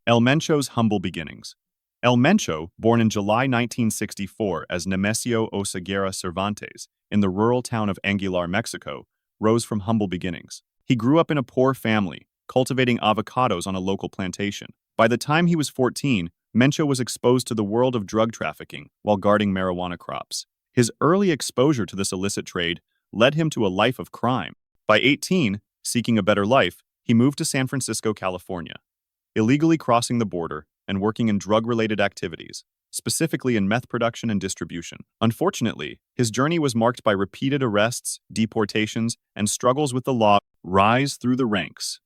El Mencho's humble beginnings. El Mencho, born in July 1964 as Nemesio Oseguera Cervantes in the rural town of Anguilar, Mexico, rose from humble beginnings. He grew up in a poor family, cultivating avocados on a local plantation. By the time he was 14, Mencho was exposed to the world of drug trafficking while guarding marijuana crops. His early exposure to this illicit trade led him to a life of crime. By 18, seeking a better life, he moved to San Francisco, California, illegally crossing the border and working in drug-related activities, specifically in meth production and distribution. Unfortunately, his journey was marked by repeated arrests, deportations, and struggles with the law. Rise through the ranks.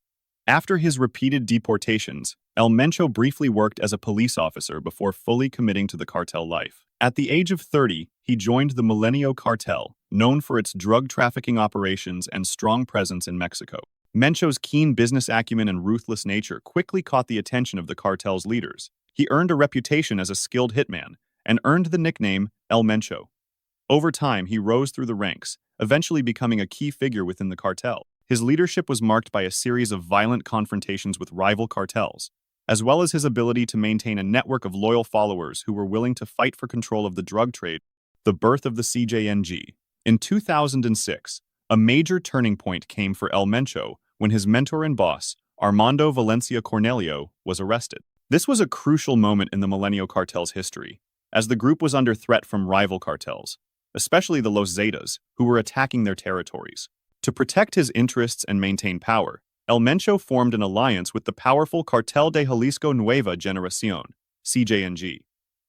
After his repeated deportations, El Mencho briefly worked as a police officer before fully committing to the cartel life. At the age of 30, he joined the Milenio Cartel, known for its drug trafficking operations and strong presence in Mexico. Mencho's keen business acumen and ruthless nature quickly caught the attention of the cartel's leaders. He earned a reputation as a skilled hitman and earned the nickname El Mencho. Over time, he rose through the ranks, eventually becoming a key figure within the cartel. His leadership was marked by a series of violent confrontations with rival cartels, as well as his ability to maintain a network of loyal followers who were willing to fight for control of the drug trade. The birth of the CJNG. In 2006, a major turning point came for El Mencho when his mentor and boss, Armando Valencia Cornelio, was arrested. This was a crucial moment in the Milenio Cartel's history, as the group was under threat from rival cartels, especially the Los Zetas, who were attacking their territories. To protect his interests and maintain power, El Mencho formed an alliance with the powerful Cartel de Jalisco Nueva Generación, CJNG.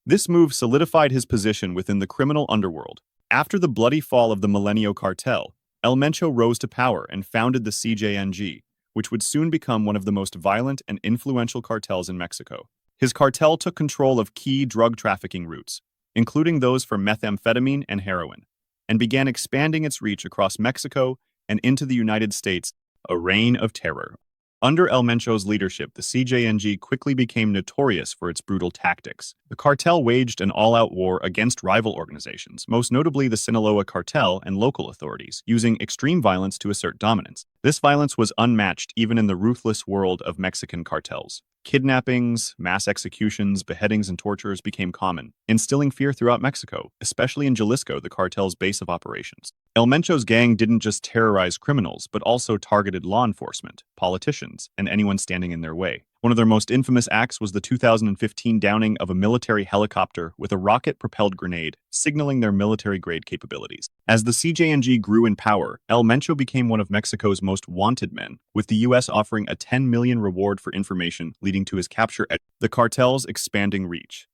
This move solidified his position within the criminal underworld. After the bloody fall of the Milenio Cartel, El Mencho rose to power and founded the CJNG, which would soon become one of the most violent and influential cartels in Mexico. His cartel took control of key drug trafficking routes, including those for methamphetamine and heroin, and began expanding its reach across Mexico and into the United States. A reign of terror. Under El Mencho's leadership, the CJNG quickly became notorious for its brutal tactics. The cartel waged an all-out war against rival organizations, most notably the Sinaloa cartel and local authorities, using extreme violence to assert dominance. This violence was unmatched even in the ruthless world of Mexican cartels. Kidnappings, mass executions, beheadings, and tortures became common, instilling fear throughout Mexico, especially in Jalisco, the cartel's base of operations. El Mencho's gang didn't just terrorize criminals, but also targeted law enforcement, politicians, and anyone standing in their way. One of their most infamous acts was the 2015 downing of a military helicopter with a rocket-propelled grenade, signaling their military-grade capabilities. As the CJNG grew in power, El Mencho became one of Mexico's most wanted men, with the U.S. offering a $10 million reward for information leading to his capture at the cartel's expanding reach.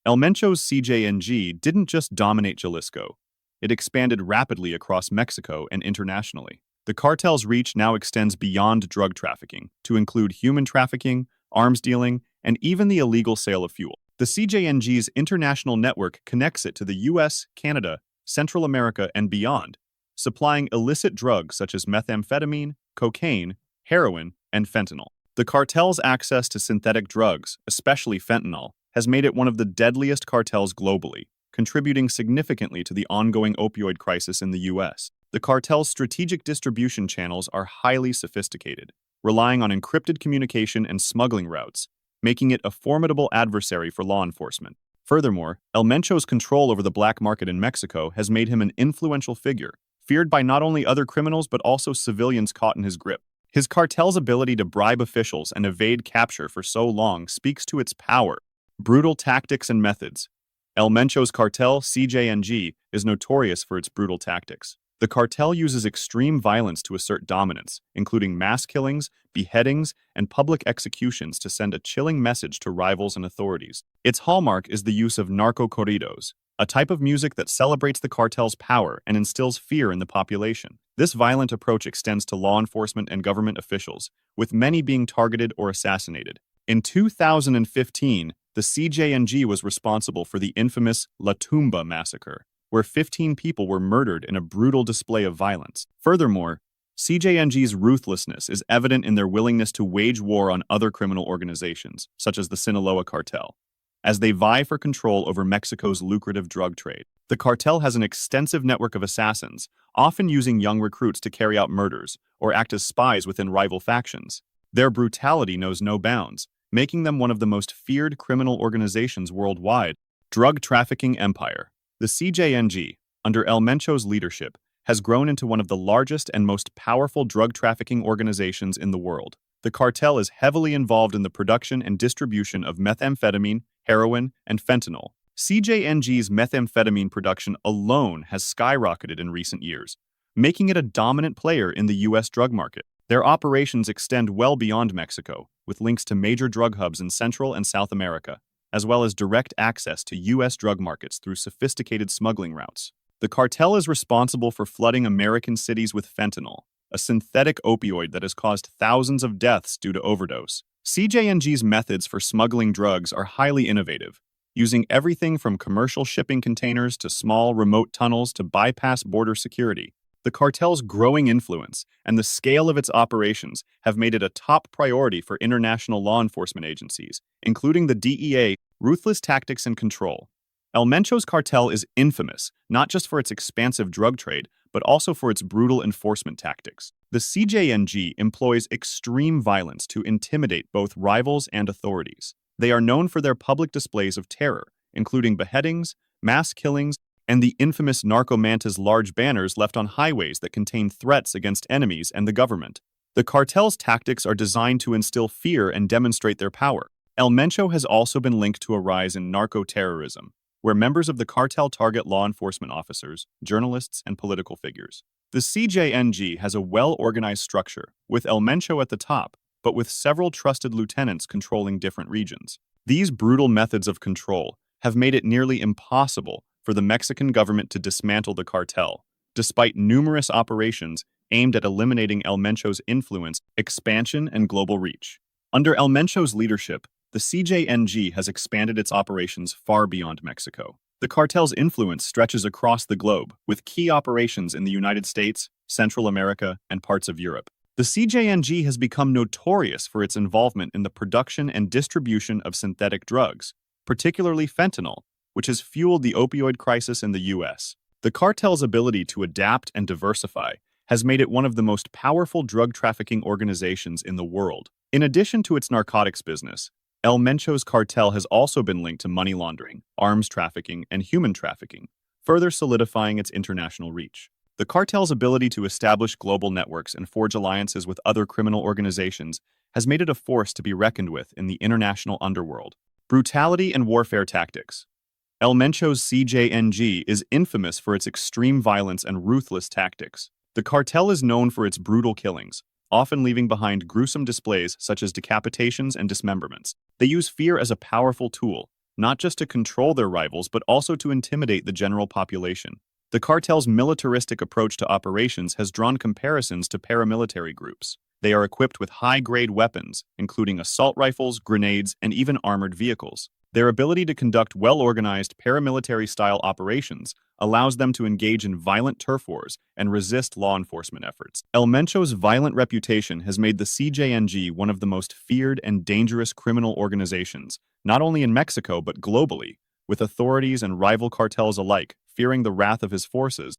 El Mencho's CJNG didn't just dominate Jalisco. It expanded rapidly across Mexico and internationally. The cartel's reach now extends beyond drug trafficking to include human trafficking, arms dealing, and even the illegal sale of fuel. The CJNG's international network connects it to the US, Canada, Central America, and beyond, supplying illicit drugs such as methamphetamine, cocaine, heroin, and fentanyl. The cartel's access to synthetic drugs, especially fentanyl, has made it one of the deadliest cartels globally, contributing significantly to the ongoing opioid crisis in the US. The cartel's strategic distribution channels are highly sophisticated, relying on encrypted communication and smuggling routes, making it a formidable adversary for law enforcement. Furthermore, El Mencho's control over the black market in Mexico has made him an influential figure, feared by not only other criminals but also civilians caught in his grip. His cartel's ability to bribe officials and evade capture for so long speaks to its power. Brutal tactics and methods. El Mencho's cartel, CJNG, is notorious for its brutal tactics. The cartel uses extreme violence to assert dominance, including mass killings, beheadings, and public executions to send a chilling message to rivals and authorities. Its hallmark is the use of narco corridos, a type of music that celebrates the cartel's power and instills fear in the population. This violent approach extends to law enforcement and government officials, with many being targeted or assassinated. In 2015, the CJNG was responsible for the infamous La Tumba massacre, where 15 people were murdered in a brutal display of violence. Furthermore, CJNG's ruthlessness is evident in their willingness to wage war on other criminal organizations, such as the Sinaloa cartel, as they vie for control over Mexico's lucrative drug trade. The cartel has an extensive network of assassins, often using young recruits to carry out murders or act as spies within rival factions. Their brutality knows no bounds, making them one of the most feared criminal organizations worldwide. Drug trafficking empire. The CJNG, under El Mencho's leadership, has grown into one of the largest and most powerful drug trafficking organizations in the world. The cartel is heavily involved in the production and distribution of methamphetamine, heroin, and fentanyl. CJNG's methamphetamine production alone has skyrocketed in recent years, making it a dominant player in the U.S. drug market. Their operations extend well beyond Mexico, with links to major drug hubs in Central and South America, as well as direct access to U.S. drug markets through sophisticated smuggling routes. The cartel is responsible for flooding American cities with fentanyl, a synthetic opioid that has caused thousands of deaths due to overdose. CJNG's methods for smuggling drugs are highly innovative, using everything from commercial shipping containers to small, remote tunnels to bypass border security. The cartel's growing influence and the scale of its operations have made it a top priority for international law enforcement agencies, including the DEA. Ruthless tactics and control. El Mencho's cartel is infamous, not just for its expansive drug trade, but also for its brutal enforcement tactics. The CJNG employs extreme violence to intimidate both rivals and authorities. They are known for their public displays of terror, including beheadings, mass killings, and the infamous narcomantas large banners left on highways that contain threats against enemies and the government. The cartel's tactics are designed to instill fear and demonstrate their power. El Mencho has also been linked to a rise in narco-terrorism, where members of the cartel target law enforcement officers, journalists, and political figures. The CJNG has a well-organized structure, with El Mencho at the top, but with several trusted lieutenants controlling different regions. These brutal methods of control have made it nearly impossible for the Mexican government to dismantle the cartel, despite numerous operations aimed at eliminating El Mencho's influence, expansion, and global reach. Under El Mencho's leadership, the CJNG has expanded its operations far beyond Mexico. The cartel's influence stretches across the globe, with key operations in the United States, Central America, and parts of Europe. The CJNG has become notorious for its involvement in the production and distribution of synthetic drugs, particularly fentanyl, which has fueled the opioid crisis in the U.S. The cartel's ability to adapt and diversify has made it one of the most powerful drug trafficking organizations in the world. In addition to its narcotics business, El Mencho's cartel has also been linked to money laundering, arms trafficking, and human trafficking, further solidifying its international reach. The cartel's ability to establish global networks and forge alliances with other criminal organizations has made it a force to be reckoned with in the international underworld. Brutality and warfare tactics. El Mencho's CJNG is infamous for its extreme violence and ruthless tactics. The cartel is known for its brutal killings, often leaving behind gruesome displays such as decapitations and dismemberments. They use fear as a powerful tool, not just to control their rivals, but also to intimidate the general population. The cartel's militaristic approach to operations has drawn comparisons to paramilitary groups. They are equipped with high-grade weapons, including assault rifles, grenades, and even armored vehicles. Their ability to conduct well-organized paramilitary-style operations allows them to engage in violent turf wars and resist law enforcement efforts. El Mencho's violent reputation has made the CJNG one of the most feared and dangerous criminal organizations, not only in Mexico but globally, with authorities and rival cartels alike fearing the wrath of his forces.